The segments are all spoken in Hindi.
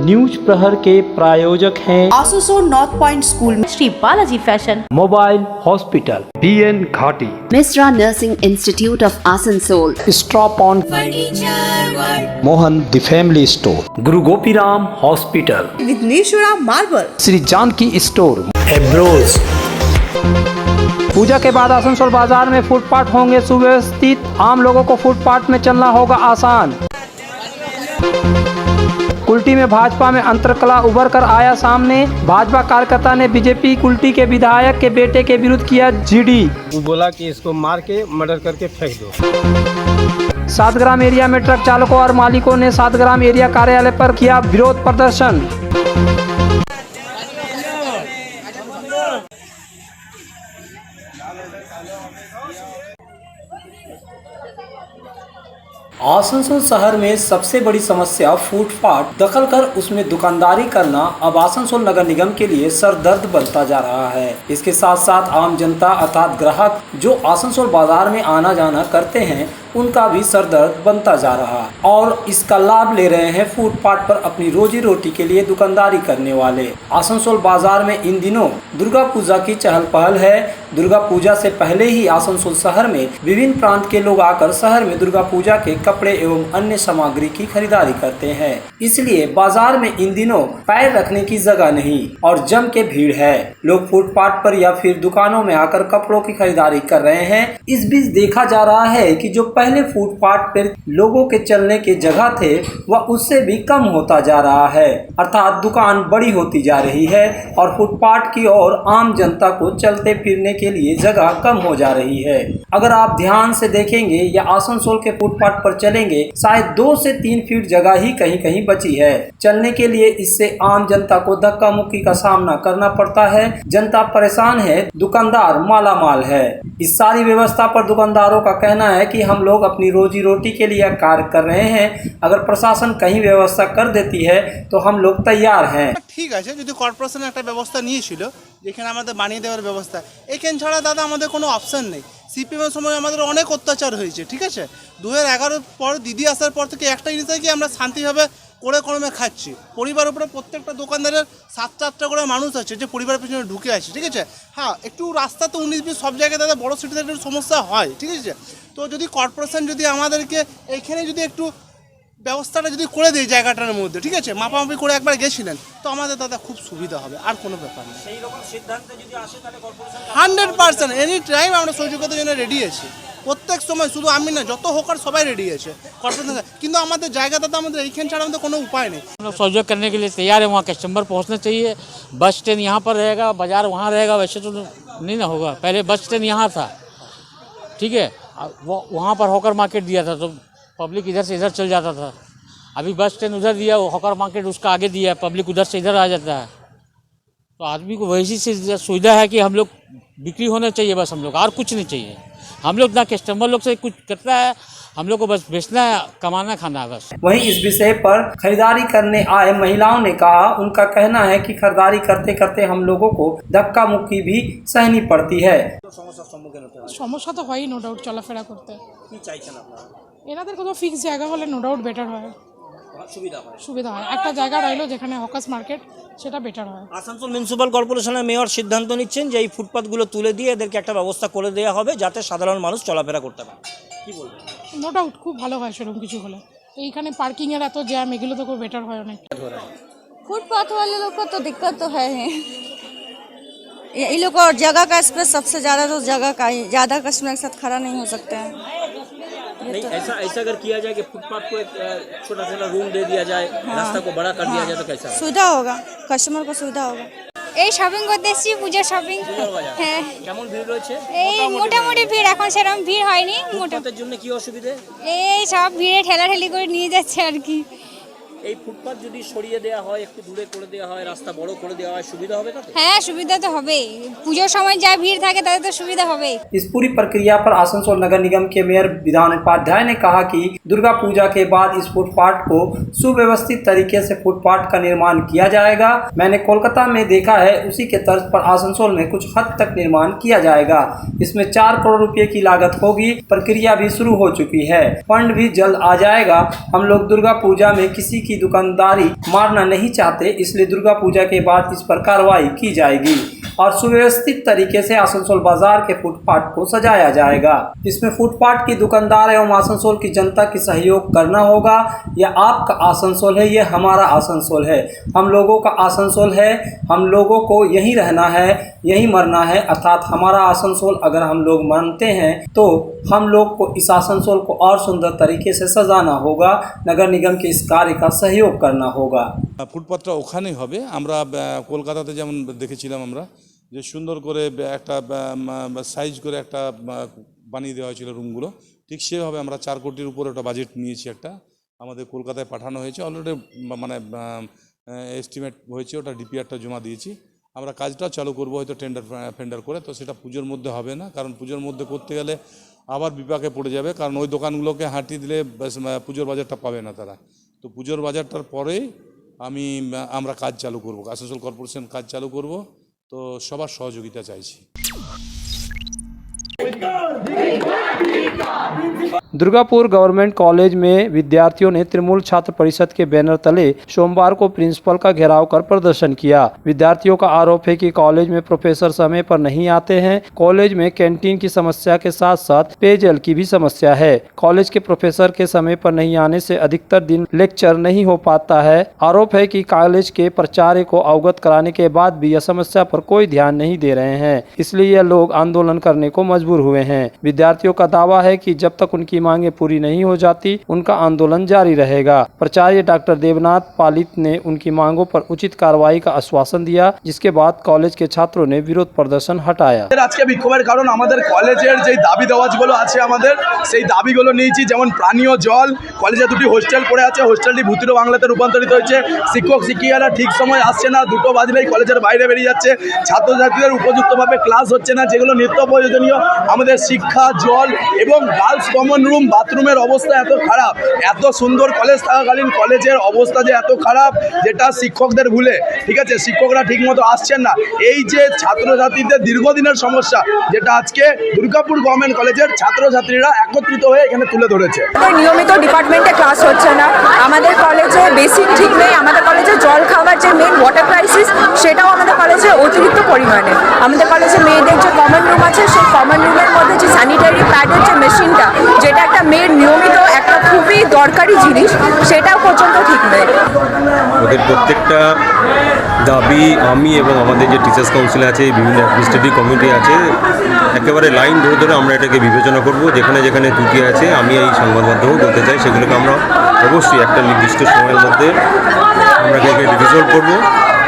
न्यूज प्रहर के प्रायोजक हैं आसनसोल नॉर्थ पॉइंट स्कूल में Shri Balaji fashion, mobile hospital, BN Ghati, Misra Nursing Institute of Asansol, stop on Mohan the family store, Guru Gopiram hospital, Vighneshwara marble, Shri Janki store, एब्रोज। पूजा के बाद आसनसोल बाजार में फुटपाथ होंगे सुव्यवस्थित, आम लोगों को फुटपाथ में चलना होगा आसान। कुल्टी में भाजपा में अंतरकला उभर कर आया सामने, भाजपा कार्यकर्ता ने बीजेपी कुल्टी के विधायक के बेटे के विरुद्ध किया जीडी। वो बोला कि इसको मार के मर्डर करके फेंक दो। सातग्राम एरिया में ट्रक चालकों और मालिकों ने सातग्राम एरिया कार्यालय पर किया विरोध प्रदर्शन। आसनसोल शहर में सबसे बड़ी समस्या फुटपाथ दखल कर उसमें दुकानदारी करना अब आसनसोल नगर निगम के लिए सरदर्द बनता जा रहा है। इसके साथ साथ आम जनता अर्थात ग्राहक जो आसनसोल बाजार में आना जाना करते हैं उनका भी सरदर्द बनता जा रहा है और इसका लाभ ले रहे हैं फुटपाथ पर अपनी रोजी रोटी के लिए दुकानदारी करने वाले। आसनसोल बाजार में इन दिनों दुर्गा पूजा की चहल पहल है। दुर्गा पूजा से पहले ही आसनसोल शहर में विभिन्न प्रांत के लोग आकर शहर में दुर्गा पूजा के कपड़े एवं अन्य सामग्री की खरीदारी करते हैं, इसलिए बाजार में इन दिनों पैर रखने की जगह नहीं और जम के भीड़ है। लोग फुटपाथ पर या फिर दुकानों में आकर कपड़ों की खरीदारी कर रहे हैं। इस बीच देखा जा रहा है कि जो पहले फुटपाथ पर लोगों के चलने के जगह थे वह उससे भी कम होता जा रहा है, अर्थात दुकान बड़ी होती जा रही है और फुटपाथ की ओर आम जनता को चलते फिरने के लिए जगह कम हो जा रही है। अगर आप ध्यान से देखेंगे या आसनसोल के फुटपाथ पर चलेंगे शायद 2 से 3 फीट जगह ही कहीं कहीं बची है चलने के लिए। इससे आम जनता को धक्का मुक्की का सामना करना पड़ता है। जनता परेशान है, दुकानदार माला माल है। इस सारी व्यवस्था पर दुकानदारों का कहना है कि हम लोग अपनी रोजी रोटी के लिए कार्य कर रहे हैं, अगर प्रशासन कहीं व्यवस्था कर देती है तो हम लोग तैयार हैं। ठीक আছে, যদি কর্পোরেশন একটা ব্যবস্থা নিয়েছিল যেখানে আমাদের বানিয়ে দেওয়ার ব্যবস্থা, এখান ছাড়া দাদা আমাদের কোনো অপশন নেই। সিপিএমের সময় আমাদের অনেক অত্যাচার হয়েছে, ঠিক আছে। 2011 পর দিদি আসার পর থেকে একটা জিনিস কি আমরা শান্তিভাবে করে কর্মে খাচ্ছি। পরিবার উপরে প্রত্যেকটা দোকানদারের 7-8টা করে মানুষ আছে যে পরিবারের পিছনে ঢুকে আছে, ঠিক আছে। হ্যাঁ, একটু রাস্তা তো 19-20 সব জায়গায় দাদা বড় সিটিতে একটু সমস্যা হয়, ঠিক আছে। তো যদি কর্পোরেশন যদি আমাদেরকে এইখানে যদি একটু ব্যবস্থাটা যদি করে দেয় জায়গাটার মধ্যে, ঠিক আছে, মাপামাপি করে একবার গেছিলেন তো আমাদের দাদা খুব সুবিধা হবে, আর কোনো ব্যাপার নেই। সেই রকম সিদ্ধান্তে যদি আসে তাহলে কর্পোরেশন 100% এনি টাইম আমরা সহযোগ করার জন্য রেডি আছি। প্রত্যেক সময়, শুধু আমি না, যত হোকার সবাই রেডি আছে কর্পোরেশন, কিন্তু আমাদের জায়গা দাদা আমাদের এইখান ছাড়া আমাদের কোনো उपाय नहीं। हम लोग सहयोग करने के लिए तैयार है। वहाँ कस्टमर पहुँचना चाहिए। बस स्टैंड यहाँ पर रहेगा, बाजार वहाँ रहेगा, वैसे तो नहीं ना होगा। पहले बस स्टैंड यहाँ था, ठीक है, वहाँ पर हॉकर मार्केट दिया था तो पब्लिक इधर से इधर चल जाता था। अभी बस स्टैंड उधर दिया, वो हॉकर मार्केट उसका आगे दिया, पब्लिक उधर से इधर आ जाता है। तो आदमी को वैसी सुविधा है कि हम लोग बिक्री होना चाहिए, बस हम लोग, और कुछ नहीं चाहिए। हम लोग ना कस्टमर लोग से कुछ करता है, हम लोग को बस बेचना है, कमाना खाना है बस। वहीं इस विषय पर खरीदारी करने आए महिलाओं ने कहा, उनका कहना है कि खरीदारी करते करते हम लोगों को धक्का मुक्की भी सहनी पड़ती है। সমস্যা তো হয়, নো ডাউট, চলাফেরা করতে কি চাইছেন আপনারা? এনাদের কোনো ফিক্স জায়গা হলে নো ডাউট বেটার হয়, সুবিধা হয়। একটা জায়গা রইলো যেখানে হকার্স মার্কেট, সেটা বেটার হয়। আসানসোল মিউনিসিপ্যাল কর্পোরেশনের মেয়র সিদ্ধান্ত নিচ্ছেন যে এই ফুটপাথগুলো তুলে দিয়ে এদেরকে একটা ব্যবস্থা করে দেওয়া হবে যাতে সাধারণ মানুষ চলাফেরা করতে পারে। কি বলবেন? নো ডাউট খুব ভালো হয় সেরকম কিছু হলে। এইখানে পার্কিংয়ের এত জ্যাম, এগুলো তো খুব বেটার হয় অনেক। फुटपाथ वाले लोग को तो दिक्कत तो है ही, इन लोग को जगह का स्पेस सबसे ज़्यादा, तो जगह का ही, ज़्यादा कस्टमर के साथ खड़ा नहीं हो सकते हैं। नहीं, ऐसा अगर किया जाए कि फुटपाथ को एक छोटा सा रूम दे दिया जाए, रास्ता को बड़ा कर दिया जाए तो कैसा सुविधा होगा, कस्टमर को सुविधा होगा। এই শপিং করতে এসেছি, পূজা শপিং। হ্যাঁ, কেমন ভিড় রয়েছে? এই মোটামুটি ভিড়, এখন সেরকম ভিড় হয়নি। ফুটপাথের জন্য কি অসুবিধা? এই সব ভিড়ে ঠেলাঠেলি করে নিয়ে যাচ্ছে আর কি। এই ফুটপাত যদি সরিয়ে দেওয়া হয়, একটু দূরে করে দেওয়া হয়, রাস্তা বড় করে দেওয়া হয়, সুবিধা হবে না তো? হ্যাঁ সুবিধা তো হবেই, পুজোর সময় যা ভিড় থাকে তাতে তো সুবিধা হবেই। इस पूरी प्रक्रिया पर आसनसोल नगर निगम के मेयर विधान उपाध्याय ने कहा कि दुर्गा पूजा के बाद इस फुटपाथ को सुव्यवस्थित तरीके से फुटपाथ का निर्माण किया जाएगा। मैंने कोलकाता में देखा है, उसी के तर्ज पर आसनसोल में कुछ हद तक निर्माण किया जाएगा। इसमें 4 करोड़ रुपए की लागत होगी। प्रक्रिया भी शुरू हो चुकी है, फंड भी जल्द आ जाएगा। हम लोग दुर्गा पूजा में किसी की दुकानदारी मारना नहीं चाहते, इसलिए दुर्गा पूजा के बाद इस पर कार्रवाई की जाएगी और सुव्यवस्थित तरीके से आसनसोल बाजार के फुटपाथ को सजाया जाएगा। इसमें फुटपाथ की दुकानदार एवं आसनसोल की जनता की सहयोग करना होगा। यह आपका आसनसोल है, यह हमारा आसनसोल है, हम लोगों का आसनसोल है, हम लोगों को यहीं रहना है, यहीं मरना है। अर्थात हमारा आसनसोल अगर हम लोग मानते हैं तो हम लोग को इस आसनसोल को और सुंदर तरीके से सजाना होगा। नगर निगम के इस कार्य का सहयोग करना होगा। ফুটপাথটা ওখানেই হবে। আমরা কলকাতাতে যেমন দেখেছিলাম আমরা যে সুন্দর করে একটা সাইজ করে একটা বানিয়ে দেওয়া হয়েছিল রুমগুলো, ঠিক সেভাবে আমরা 4 কোটির উপরে একটা বাজেট নিয়েছি, একটা আমাদের কলকাতায় পাঠানো হয়েছে অলরেডি, মানে এস্টিমেট হয়েছে, ওটা ডিপিআরটা জমা দিয়েছি। আমরা কাজটা চালু করবো হয়তো টেন্ডার করে, তো সেটা পুজোর মধ্যে হবে না, কারণ পুজোর মধ্যে করতে গেলে আবার বিপাকে পড়ে যাবে, কারণ ওই দোকানগুলোকে হাঁটিয়ে দিলে পুজোর বাজারটা পাবে না তারা। তো পুজোর বাজারটার পরেই আমরা কাজ চালু করব, আসানসোল কর্পোরেশন কাজ চালু করব। তো সবার সহযোগিতা চাইছি। दुर्गापुर गवर्नमेंट कॉलेज में विद्यार्थियों ने तृणमूल छात्र परिषद के बैनर तले सोमवार को प्रिंसिपल का घेराव कर प्रदर्शन किया। विद्यार्थियों का आरोप है कि कॉलेज में प्रोफेसर समय पर नहीं आते हैं। कॉलेज में कैंटीन की समस्या के साथ साथ पेयजल की भी समस्या है। कॉलेज के प्रोफेसर के समय पर नहीं आने से अधिकतर दिन लेक्चर नहीं हो पाता है। आरोप है कि कॉलेज के प्राचार्य को अवगत कराने के बाद भी यह समस्या पर कोई ध्यान नहीं दे रहे हैं, इसलिए यह लोग आंदोलन करने को मजबूर हुए हैं। विद्यार्थियों का दावा है कि जब तक उनकी मांगे पूरी नहीं हो जाती उनका आंदोलन जारी रहेगा। प्राचार्य डॉक्टर देवनाथ पालित ने उनकी मांगों पर उचित कार्रवाई का आश्वासन दिया, जिसके बाद कॉलेज के छात्रों ने विरोध प्रदर्शन हटाया। আজকে বিক্ষোভের কারণ আমাদের কলেজের যে দাবি দেওয়াগুলো আছে, আমাদের সেই দাবিগুলো নিয়েছি। যেমন পানীয় জল, কলেজে 2টি হোস্টেল পড়ে আছে, হোস্টেলটি ভূতির বাংলাতে রূপান্তরিত হয়েছে। শিক্ষক শিক্ষিকারা ঠিক সময় আসছে না, 2টো বাজলেই কলেজের বাইরে বেরিয়ে যাচ্ছে। ছাত্রছাত্রীদের উপযুক্তভাবে ক্লাস হচ্ছে না, যেগুলো নিত্য প্রয়োজনীয়। আমাদের শিক্ষা, জল এবং গার্লস কমন রুম, বাথরুমের অবস্থা এত খারাপ। এত সুন্দর কলেজ থাকাকালীন কলেজের অবস্থা যে এত খারাপ, যেটা শিক্ষকদের ভুলে, ঠিক আছে, শিক্ষকরা ঠিকমতো আসছেন না। এই যে ছাত্রছাত্রীদের দীর্ঘদিনের সমস্যা, যেটা আজকে দুর্গাপুর গভর্নমেন্ট কলেজের ছাত্রছাত্রীরা একত্রিত হয়ে এখানে তুলে ধরেছে। নিয়মিত ডিপার্টমেন্টে ক্লাস হচ্ছে না, আমাদের কলেজে বেসিক ঠিক নেই, আমাদের কলেজে জল খাওয়ার যে মেন ওয়াটার ক্রাইসিস, সেটাও আমাদের কলেজে অতিরিক্ত পরিমাণে। আমাদের কলেজে মেয়েদের যে কমন রুম আছে, সেই কমন রুমের মধ্যে যে স্যানিটারি প্যাডের যে মেশিনটা, যেটা একটা মেয়ের নিয়মিত একটা খুবই দরকারি জিনিস, সেটাও পর্যন্ত ঠিক নেই। ওদের প্রত্যেকটা দাবি আমি এবং আমাদের যে টিচার্স কাউন্সিল আছে, বিভিন্ন অ্যাডমিনিস্ট্রেটিভ কমিটি আছে, একেবারে লাইন ধরে ধরে আমরা এটাকে বিবেচনা করব। যেখানে যেখানে ত্রুটি আছে, আমি এই সংবাদ মাধ্যমেও বলতে চাই, সেগুলোকে আমরা অবশ্যই একটা নির্দিষ্ট সময়ের মধ্যে আমরা এটাকে রিজলভ করব।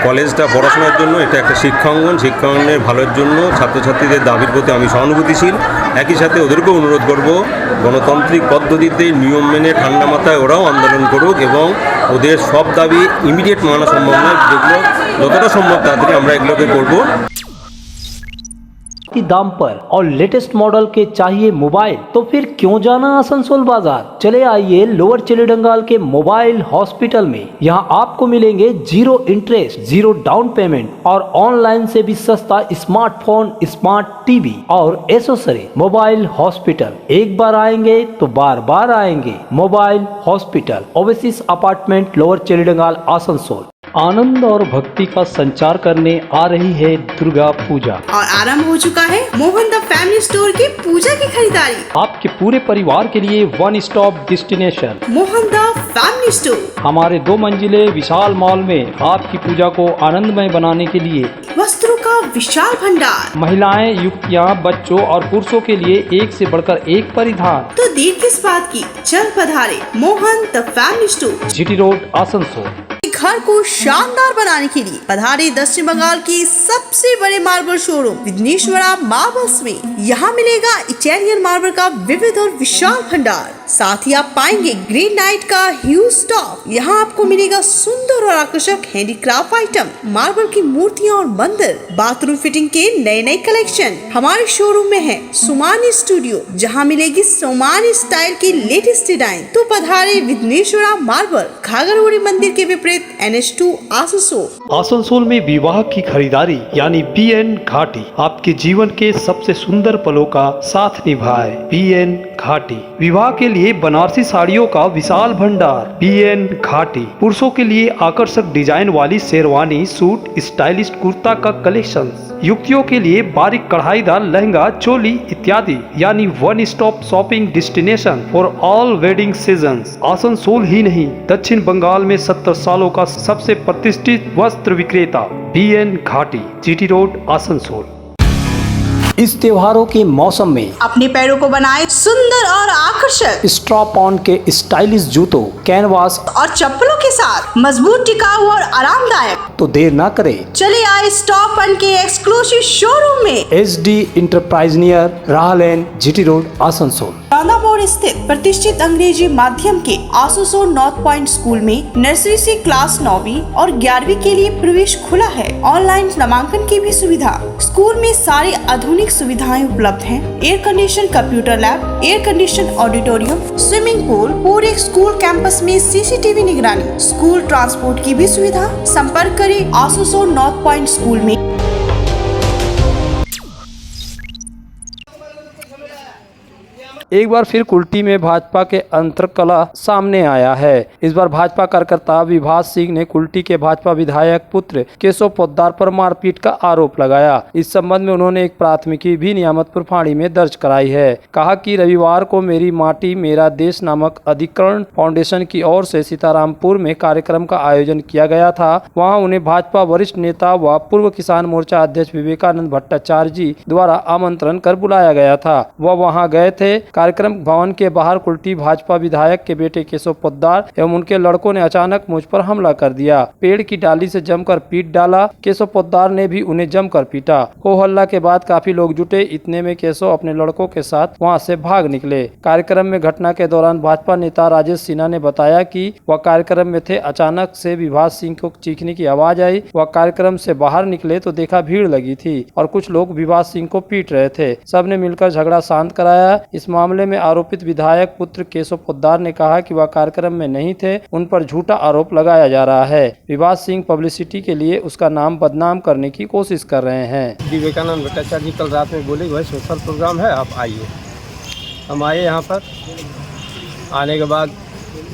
কলেজটা পড়াশোনার জন্য, এটা একটা শিক্ষাঙ্গন, শিক্ষাঙ্গনের ভালোর জন্য ছাত্রছাত্রীদের দাবির প্রতি আমি সহানুভূতিশীল। একই সাথে ওদেরকেও অনুরোধ করব, গণতান্ত্রিক পদ্ধতিতে নিয়ম মেনে ঠান্ডা মাথায় ওরাও আন্দোলন করুক এবং ওদের সব দাবি ইমিডিয়েট মানা সম্ভব নয়, যেগুলো যতটা সম্ভব তাড়াতাড়ি আমরা এগুলোকে করব। दाम पर और लेटेस्ट मॉडल के चाहिए मोबाइल, तो फिर क्यों जाना आसनसोल बाजार। चले आइए लोअर चिलीडंगाल के मोबाइल हॉस्पिटल में। यहाँ आपको मिलेंगे 0 इंटरेस्ट, 0 डाउन पेमेंट और ऑनलाइन से भी सस्ता स्मार्टफोन, स्मार्ट टीवी और एसेसरी। मोबाइल हॉस्पिटल, एक बार आएंगे तो बार बार आएंगे। Mobile hospital, oasis apartment, lower Chilidangal, Asansol. आनंद और भक्ति का संचार करने आ रही है दुर्गा पूजा और आरंभ हो चुका है मोहन द फैमिली स्टोर की पूजा की खरीदारी। आपके पूरे परिवार के लिए one stop destination Mohan the family store. हमारे 2 मंजिले विशाल मॉल में आपकी पूजा को आनंदमय बनाने के लिए वस्त्रों का विशाल भंडार, महिलाएं, युवतियां, बच्चों और पुरुषों के लिए एक से बढ़कर एक परिधान। तो देर किस बात की, चल पधारे Mohan the family store, GT road, Asansol. घर को शानदार बनाने के लिए पधारे दक्षिण बंगाल की सबसे बड़े मार्बल शोरूम विघ्नेश्वरा मार्बल्स में। यहाँ मिलेगा इटालियन मार्बल का विविध और विशाल भंडार, साथ ही आप पाएंगे ग्रेनाइट का ह्यूज स्टॉक। यहाँ आपको मिलेगा सुंदर और आकर्षक हैंडीक्राफ्ट आइटम, मार्बल की मूर्तियाँ और मंदिर, बाथरूम फिटिंग के नए नए कलेक्शन। हमारे शोरूम में है सोमानी स्टूडियो, जहाँ मिलेगी सोमानी स्टाइल की लेटेस्ट डिजाइन। तो पधारे विघ्नेश्वरा मार्बल, घाघरगुड़ी मंदिर के विपरीत NH2 आसनसोल। आसनसोल में विवाह की खरीदारी यानी BN घाटी आपके जीवन के सबसे सुंदर पलों का साथ निभाए। BN घाटी विवाह के लिए बनारसी साड़ियों का विशाल भंडार। BN घाटी पुरुषों के लिए आकर्षक डिजाइन वाली शेरवानी, सूट, स्टाइलिश कुर्ता का कलेक्शन, युवतियों के लिए बारीक कढ़ाईदार लहंगा, चोली इत्यादि, यानी one stop shopping destination for all wedding seasons. Asansol ही नहीं, दक्षिण बंगाल में 70 सालों का सबसे प्रतिष्ठित वस्त्र विक्रेता BN घाटी, GT रोड, आसनसोल। इस त्योहारों के मौसम में अपने पैरों को बनाए सुंदर और आकर्षक स्ट्रॉप ऑन के स्टाइलिश जूतों, कैनवास और चप्पलों के साथ मजबूत, टिकाऊ और आरामदायक। तो देर ना करें, चले आए स्टॉप ऑन के एक्सक्लूसिव शोरूम में SD इंटरप्राइज नियर राह लेन, GT रोड, आसनसोल। राधा मोड़ स्थित प्रतिष्ठित अंग्रेजी माध्यम के आसनसोल नॉर्थ पॉइंट स्कूल में नर्सरी से क्लास 9वीं और 11वीं के लिए प्रवेश खुला है। ऑनलाइन नामांकन की भी सुविधा। स्कूल में सारी आधुनिक सुविधाएं उपलब्ध हैं। Air condition computer lab, air condition auditorium, swimming pool, पूरे स्कूल कैंपस में CCTV निगरानी, स्कूल ट्रांसपोर्ट की भी सुविधा। संपर्क करें आसनसोल नॉर्थ पॉइंट स्कूल में। एक बार फिर कुल्टी में भाजपा के अंतर्कलह सामने आया है। इस बार भाजपा कार्यकर्ता विभास सिंह ने कुल्टी के भाजपा विधायक पुत्र केशव पोद्दार पर मारपीट का आरोप लगाया। इस संबंध में उन्होंने एक प्राथमिकी भी नियामतपुर फांड़ी में दर्ज कराई है। कहा कि रविवार को मेरी माटी मेरा देश नामक अधिकरण फाउंडेशन की ओर से सीतारामपुर में कार्यक्रम का आयोजन किया गया था। वहाँ उन्हें भाजपा वरिष्ठ नेता व पूर्व किसान मोर्चा अध्यक्ष विवेकानंद भट्टाचार्य जी द्वारा आमंत्रण कर बुलाया गया था। वह वहाँ गए थे। कार्यक्रम भवन के बाहर कुल्टी भाजपा विधायक के बेटे केशव पोद्दार एवं उनके लड़कों ने अचानक मुझ पर हमला कर दिया। पेड़ की डाली से जमकर पीट डाला। केशव पोद्दार ने भी उन्हें जमकर पीटा। हो हल्ला के बाद काफी लोग जुटे। इतने में केशव अपने लड़कों के साथ वहां से भाग निकले। कार्यक्रम में घटना के दौरान भाजपा नेता राजेश सिन्हा ने बताया कि वह कार्यक्रम में थे। अचानक से विभास सिंह को चीखने की आवाज आई। वह कार्यक्रम से बाहर निकले तो देखा भीड़ लगी थी और कुछ लोग विभास सिंह को पीट रहे थे। सबने मिलकर झगड़ा शांत कराया। इस मामले में आरोपित विधायक पुत्र केशव पोद्दार ने कहा कि वह कार्यक्रम में नहीं थे। उन पर झूठा आरोप लगाया जा रहा है। विभास सिंह पब्लिसिटी के लिए उसका नाम बदनाम करने की कोशिश कर रहे हैं। विवेकानंद भट्टाचार्य जी कल रात में बोले भाई सोशल प्रोग्राम है, आप आइए। हम आए यहाँ पर। आने के बाद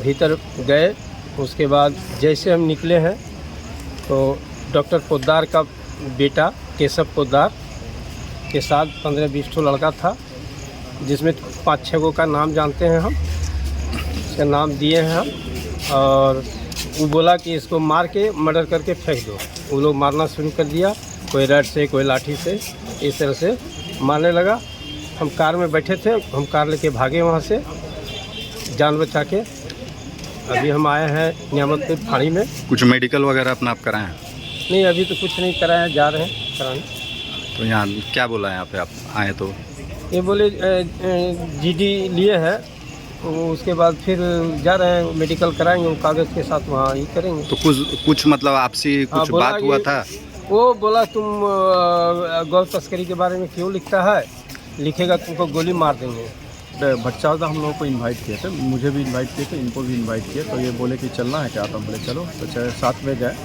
भीतर गए। उसके बाद जैसे हम निकले हैं तो डॉक्टर पोद्दार का बेटा केशव पोद्दार के साथ 15-20 ठो लड़का था, जिसमें 5-6 गो का नाम जानते हैं हम। इसका नाम दिए हैं हम। और वो बोला कि इसको मार के मर्डर करके फेंक दो। वो लोग मारना शुरू कर दिया, कोई रड से, कोई लाठी से, इस तरह से मारने लगा। हम कार में बैठे थे, हम कार लेके भागे वहाँ से जान बचा के। अभी हम आए हैं नियामतपुर फाड़ी में। कुछ मेडिकल वगैरह अपना आप कराएं हैं? नहीं, अभी तो कुछ नहीं कराया, जा रहे हैं कराने। तो यहाँ क्या बोला है यहाँ पे आप आए तो? ये बोले GD लिए है, तो उसके बाद फिर जा रहे हैं मेडिकल कराएंगे, वो कागज़ के साथ वहाँ ही करेंगे। तो कुछ मतलब आपसी कुछ बात हुआ था? वो बोला तुम गौ तस्करी के बारे में क्यों लिखता है, लिखेगा तुमको गोली मार देंगे। भट्टाचार्य हम लोगों को इनवाइट किए थे, मुझे भी इनवाइट किए थे, इनको भी इनवाइट किए। तो ये बोले कि चलना है क्या? तो हम बोले चलो। तो साथ में गए।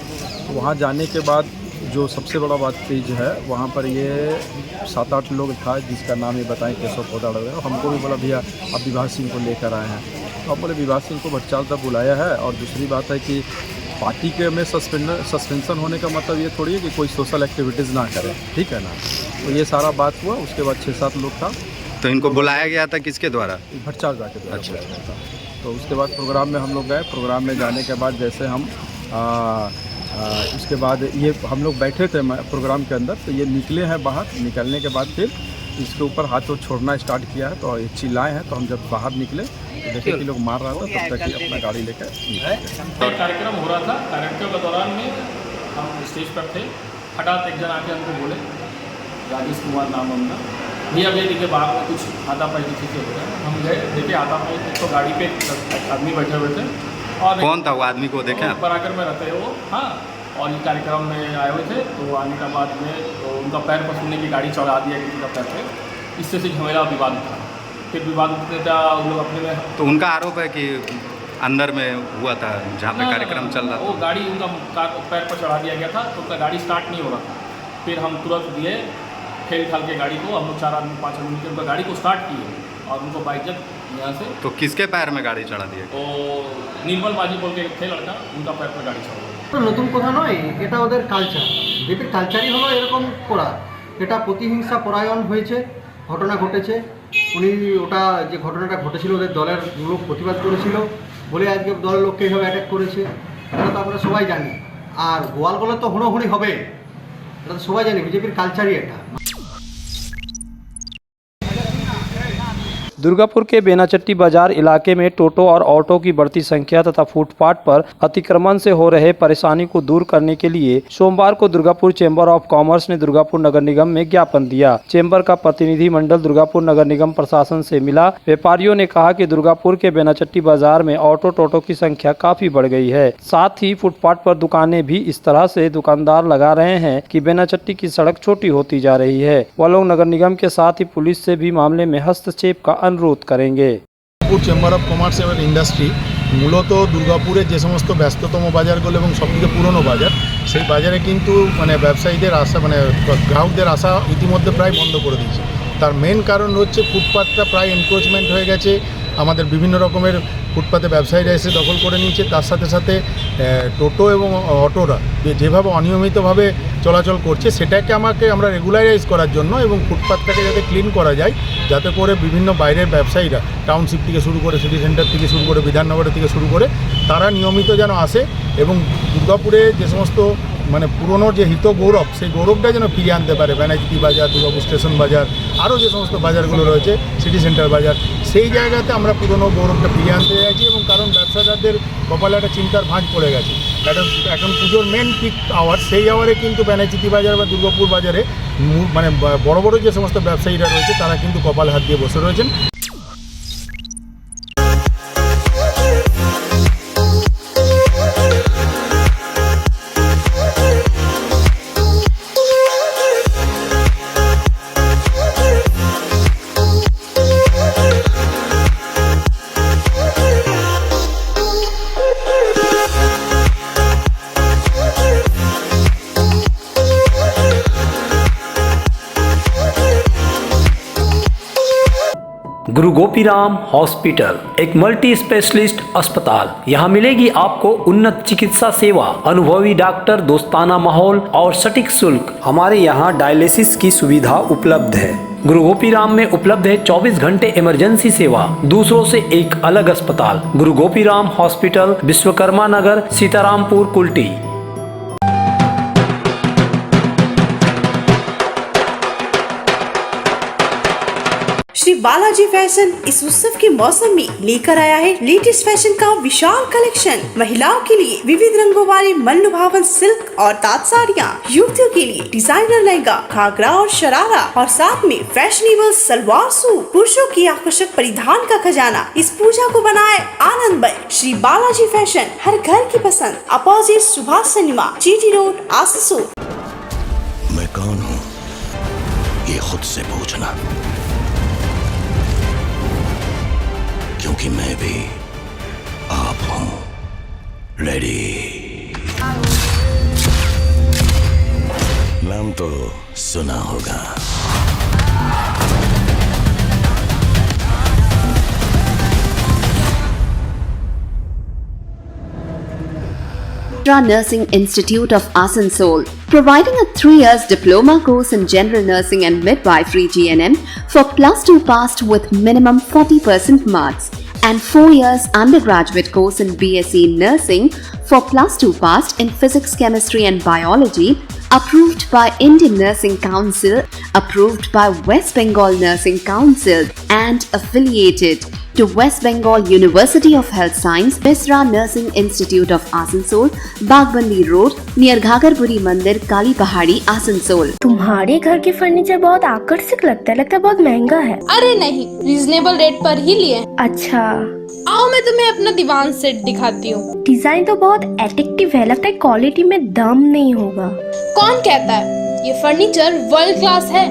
वहाँ जाने के बाद जो सबसे बड़ा बात चीज़ है, वहाँ पर ये 7-8 लोग था, जिसका नाम ये बताएं केशव पोद्दार वगैरह। हमको भी बोला भैया आप विभास सिंह को लेकर आए हैं। तो आप बोले विभास सिंह को भट्टाचार्य बुलाया है। और दूसरी बात है कि पार्टी के में सस्पेंशन होने का मतलब ये थोड़ी है कि कोई सोशल एक्टिविटीज़ ना करे, ठीक है ना। तो ये सारा बात हुआ। उसके बाद 6-7 लोग था। तो इनको बुलाया गया था किसके द्वारा? भट्टाचार्य के द्वारा बुलाया गया था। तो उसके बाद प्रोग्राम में हम लोग गए। प्रोग्राम में जाने के बाद जैसे हम उसके बाद ये हम लोग बैठे थे प्रोग्राम के अंदर, तो ये निकले हैं बाहर। निकलने के बाद फिर इसके ऊपर हाथ वो छोड़ना स्टार्ट किया है, तो ये चिल्लाए हैं। तो हम जब बाहर निकले तो देखे कि लोग मार रहा था, तब तक ही अपना गाड़ी लेकर निकल गए। कार्यक्रम हो रहा था, कार्यक्रम के दौरान में हम स्टेज पर थे, हठात एक जन आके हमको बोले, राजेश कुमार नाम हमका, भैया भैया देखिए बाहर में कुछ हाथापाई की चीज़ें हो रहा है। हम गए देखे हाथापाई, तो गाड़ी पे आदमी बैठे हुए थे। और कौन था वो आदमी को देखे आप? बराकर में रहते हैं वो, हाँ। और ये कार्यक्रम में आए हुए थे, तो आने के बाद में तो उनका पैर पसंदने की गाड़ी चढ़ा दिया किसी का पैर पे, इससे से झमेला विवाद उठा। फिर विवाद उठने का उन लोग अपने में, तो उनका आरोप है कि अंदर में हुआ था जहाँ पे कार्यक्रम चल रहा था, वो गाड़ी उनका पैर पर चढ़ा दिया गया था, तो उनका गाड़ी स्टार्ट नहीं हो रहा था। फिर हम तुरंत दिए ठेल ठाल के गाड़ी को, हम लोग 4 आदमी 5 आदमी के उनका गाड़ी को स्टार्ट किए और उनको बाइज्जत यहाँ से। तो किसके पैर में गाड़ी चढ़ा दिया? तो निर्मल बाजी बोल के थे लड़का, उनका पैर पर गाड़ी चढ़ा। তো নতুন কথা নয়, এটা ওদের কালচার। বিজেপির কালচারই হলো এরকম করা। এটা প্রতিহিংসা পরায়ণ হয়েছে, ঘটনা ঘটেছে। উনি ওটা যে ঘটনাটা ঘটেছিল ওদের দলের লোক প্রতিবাদ করেছিল বলে আজকে দলের লোককে এইভাবে অ্যাটাক করেছে, এটা তো আমরা সবাই জানি। আর গোয়ালগোলে তো হুড়োহুড়ি হবে, এটা তো সবাই জানি, বিজেপির কালচারই এটা। दुर्गापुर के बेनाचट्टी बाजार इलाके में टोटो और ऑटो की बढ़ती संख्या तथा फुटपाथ पर अतिक्रमण से हो रहे परेशानी को दूर करने के लिए सोमवार को दुर्गापुर चेंबर ऑफ कॉमर्स ने दुर्गापुर नगर निगम में ज्ञापन दिया। चेंबर का प्रतिनिधि मंडल दुर्गापुर नगर निगम प्रशासन से मिला। व्यापारियों ने कहा कि दुर्गापुर के बेनाचट्टी बाजार में ऑटो टोटो की संख्या काफी बढ़ गई है। साथ ही फुटपाथ पर दुकानें भी इस तरह से दुकानदार लगा रहे हैं कि बेनाचट्टी की सड़क छोटी होती जा रही है। वह लोग नगर निगम के साथ ही पुलिस से भी मामले में हस्तक्षेप का अनुरोध करेंगे। দুর্গাপুর চেম্বার অফ কমার্স এবং ইন্ডাস্ট্রি মূলত দুর্গাপুরে যে সমস্ত ব্যস্ততম বাজারগুলো এবং সবথেকে পুরনো বাজার, সেই বাজারে কিন্তু মানে ব্যবসায়ীদের আসা মানে গ্রাহকদের আসা ইতিমধ্যে প্রায় বন্ধ করে দিয়েছে। তার মেন কারণ হচ্ছে ফুটপাথটা প্রায় এনক্রোচমেন্ট হয়ে গেছে। আমাদের বিভিন্ন রকমের ফুটপাতে ব্যবসায়ীরা এসে দখল করে নিয়েছে। তার সাথে সাথে টোটো এবং অটোরা যেভাবে অনিয়মিতভাবে চলাচল করছে, সেটাকে আমরা রেগুলারাইজ করার জন্য এবং ফুটপাথটাকে যাতে ক্লিন করা যায়, যাতে করে বিভিন্ন বাইরের ব্যবসায়ীরা টাউনশিপ থেকে শুরু করে সিটি সেন্টার থেকে শুরু করে বিধাননগরের থেকে শুরু করে তারা নিয়মিত যেন আসে এবং দুর্গাপুরে যে সমস্ত মানে পুরনো যে হিত গৌরব, সেই গৌরবটা যেন ফিরিয়ে আনতে পারে। বেনাচিতি বাজার, দুর্গাপুর স্টেশন বাজার, আরও যে সমস্ত বাজারগুলো রয়েছে, সিটি সেন্টার বাজার, সেই জায়গাতে আমরা পুরনো গৌরবটা ফিরিয়ে আনতে চাইছি। এবং কারণ ব্যবসাদারদের কপালে একটা চিন্তার ভাঁজ পড়ে গেছে। এখন পুজোর মেন পিক আওয়ার, সেই আওয়ারে কিন্তু বেনাচিতি বাজার বা দুর্গাপুর বাজারে মানে বড় বড় যে সমস্ত ব্যবসায়ীরা রয়েছে তারা কিন্তু কপালে হাত দিয়ে বসে রয়েছেন। गुरु गोपीराम हॉस्पिटल एक मल्टी स्पेशलिस्ट अस्पताल। यहाँ मिलेगी आपको उन्नत चिकित्सा सेवा, अनुभवी डॉक्टर, दोस्ताना माहौल और सटीक शुल्क। हमारे यहाँ डायलिसिस की सुविधा उपलब्ध है। गुरु गोपीराम में उपलब्ध है 24 घंटे इमरजेंसी सेवा, दूसरों से एक अलग अस्पताल। गुरु गोपीराम हॉस्पिटल, विश्वकर्मा नगर, सीतारामपुर, कुल्टी। श्री बालाजी फैशन इस उत्सव के मौसम में लेकर आया है लेटेस्ट फैशन का विशाल कलेक्शन। महिलाओं के लिए विविध रंगों वाली मनलुभावन सिल्क और ताँत साड़ियाँ, युवतियों के लिए डिजाइनर लहंगा, घाघरा और शरारा और साथ में फैशनेबल सलवार सूट। पुरुषों की आकर्षक परिधान का खजाना इस पूजा को बनाए आनंदमय। श्री बालाजी फैशन, हर घर की पसंद, opposite Subhash cinema, GT road, Asansol. मैं कौन हूँ ये खुद से पूछना, क्योंकि मैं भी आप हूं। रेडी? नाम तो सुना होगा। Nursing Institute of Asansol, providing a 3 years diploma course in general nursing and midwifery GNM for +2 passed with minimum 40% marks. and 4 years undergraduate course in BSc Nursing for +2 passed in Physics, Chemistry and Biology, approved by Indian Nursing Council, approved by West Bengal Nursing Council and affiliated to West Bengal University of Health Science, Misra Nursing Institute of Asansol, Bagbandi Road, near Ghagarpuri Mandir, Kali Pahadi, Asansol. तुम्हारे घर के फर्नीचर बहुत आकर्षक लगता है बहुत महंगा है। अरे नहीं, रीजनेबल रेट पर ही लिए। अच्छा, आओ मैं तुम्हें अपना दीवान सेट दिखाती हूँ। डिजाइन तो बहुत एट्रैक्टिव है, लगता है क्वालिटी में दम नहीं होगा। कौन कहता है? ये फर्नीचर वर्ल्ड क्लास है,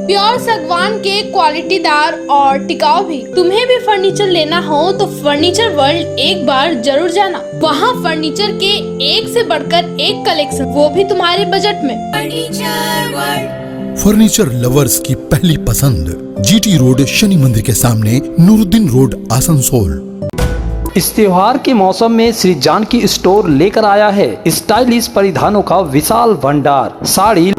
प्योर सागवान के, क्वालिटीदार और टिकाऊ भी। तुम्हें भी फर्नीचर लेना हो तो फर्नीचर वर्ल्ड एक बार जरूर जाना। वहाँ फर्नीचर के एक से बढ़कर एक कलेक्शन, वो भी तुम्हारे बजट में। फर्नीचर वर्ल्ड, फर्नीचर लवर्स की पहली पसंद, जीटी रोड, शनि मंदिर के सामने, नूरुद्दीन रोड, आसनसोल। इस त्योहार के मौसम में श्री जानकी स्टोर लेकर आया है स्टाइलिश परिधानों का विशाल भंडार। साड़ी,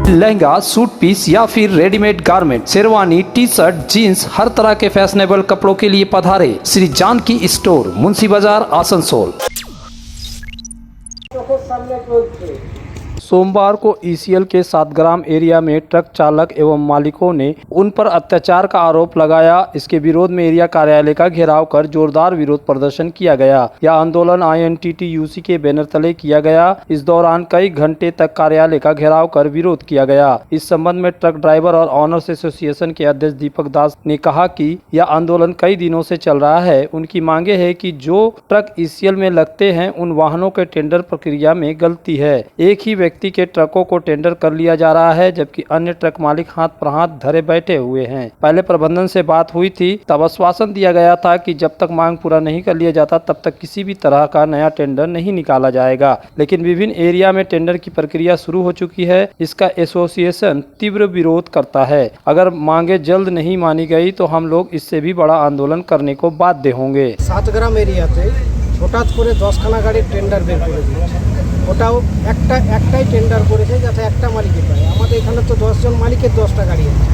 लहंगा, सूट पीस या फिर readymade garment, sherwani, T shirt, jeans, हर तरह के फैशनेबल कपड़ों के लिए पधारे श्री जानकी स्टोर, मुंशी बाजार, आसनसोल। सोमवार को ईसीएल के 7 ग्राम एरिया में ट्रक चालक एवं मालिकों ने उन पर अत्याचार का आरोप लगाया। इसके विरोध में एरिया कार्यालय का घेराव कर जोरदार विरोध प्रदर्शन किया गया। यह आंदोलन INTTUC के बैनर तले किया गया। इस दौरान कई घंटे तक कार्यालय का घेराव कर विरोध किया गया। इस संबंध में ट्रक ड्राइवर और ऑनर्स एसोसिएशन के अध्यक्ष दीपक दास ने कहा कि यह आंदोलन कई दिनों से चल रहा है। उनकी मांगे है कि जो ट्रक ईसीएल में लगते हैं उन वाहनों के टेंडर प्रक्रिया में गलती है। एक ही व्यक्ति के ट्रकों को टेंडर कर लिया जा रहा है, जबकि अन्य ट्रक मालिक हाथ पर हाथ धरे बैठे हुए हैं। पहले प्रबंधन से बात हुई थी, तब आश्वासन दिया गया था कि जब तक मांग पूरा नहीं कर लिया जाता तब तक किसी भी तरह का नया टेंडर नहीं निकाला जाएगा। लेकिन विभिन्न एरिया में टेंडर की प्रक्रिया शुरू हो चुकी है। इसका एसोसिएशन तीव्र विरोध करता है। अगर मांगे जल्द नहीं मानी गई तो हम लोग इससे भी बड़ा आंदोलन करने को बाध्य होंगे। 7 গ্রাম এরিয়াতে হঠাৎ করে 10খানা গাড়ির টেন্ডার বের করে দিয়েছে। ওটাও একটাই টেন্ডার করেছে যাতে একটা মালিকই পায়। আমাদের এখানে তো 10 জন মালিকের 10টা গাড়ি আছে।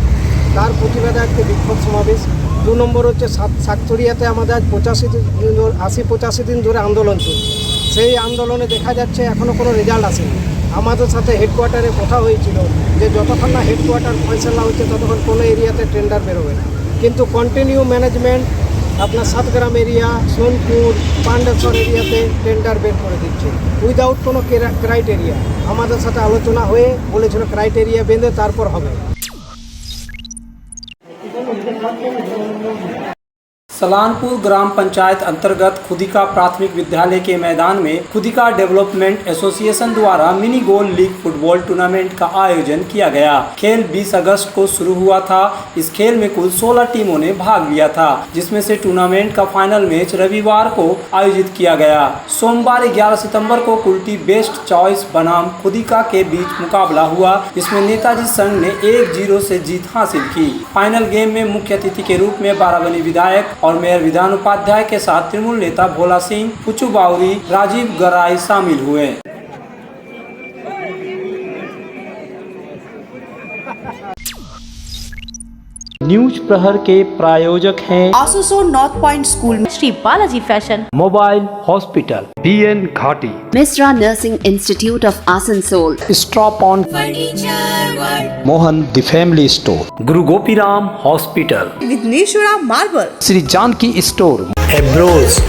তার প্রতিবাদে আজকে বিক্ষোভ সমাবেশ। 2 নম্বর হচ্ছে সাতচড়িয়াতে আমাদের আজ 80-85 দিন ধরে আন্দোলন চলছে। সেই আন্দোলনে দেখা যাচ্ছে এখনও কোনো রেজাল্ট আসেনি। আমাদের সাথে হেডকোয়ার্টারে কথা হয়েছিল যে যতক্ষণ না হেডকোয়ার্টার ফয়সালা হচ্ছে ততক্ষণ কোনো এরিয়াতে টেন্ডার বেরোবে না। কিন্তু কন্টিনিউ ম্যানেজমেন্ট আপনার 7 গ্রাম এরিয়া, সোনপুর, পান্ডেশ্বর এরিয়াতে টেন্ডার বের করে দিচ্ছে উইদাউট কোনো ক্রাইটেরিয়া। আমাদের সাথে আলোচনা হয়ে বলেছিল ক্রাইটেরিয়া বেঁধে তারপর হবে। सलानपुर ग्राम पंचायत अंतर्गत खुदिका प्राथमिक विद्यालय के मैदान में खुदिका डेवलपमेंट एसोसिएशन द्वारा मिनी गोल लीग फुटबॉल टूर्नामेंट का आयोजन किया गया। खेल 20 अगस्त को शुरू हुआ था। इस खेल में कुल 16 टीमों ने भाग लिया था, जिसमें से टूर्नामेंट का फाइनल मैच रविवार को आयोजित किया गया। सोमवार 11 सितंबर को कुल्टी बेस्ट चॉइस बनाम खुदिका के बीच मुकाबला हुआ, जिसमें नेताजी संघ ने 1-0 से जीत हासिल की। फाइनल गेम में मुख्य अतिथि के रूप में बाराबनी विधायक और मेयर विधान उपाध्याय के साथ तृणमूल नेता भोला सिंह, पुचू बाउरी, राजीव गराई शामिल हुए। न्यूज प्रहर के प्रायोजक हैं आसनसोल नॉर्थ पॉइंट स्कूल में Shri Balaji fashion, mobile hospital, BN Ghati, Misra Nursing Institute of Asansol, stop on Mohan the family store, Guru Gopiram hospital, Vighneshwara marble, Shri Janki store, एब्रोज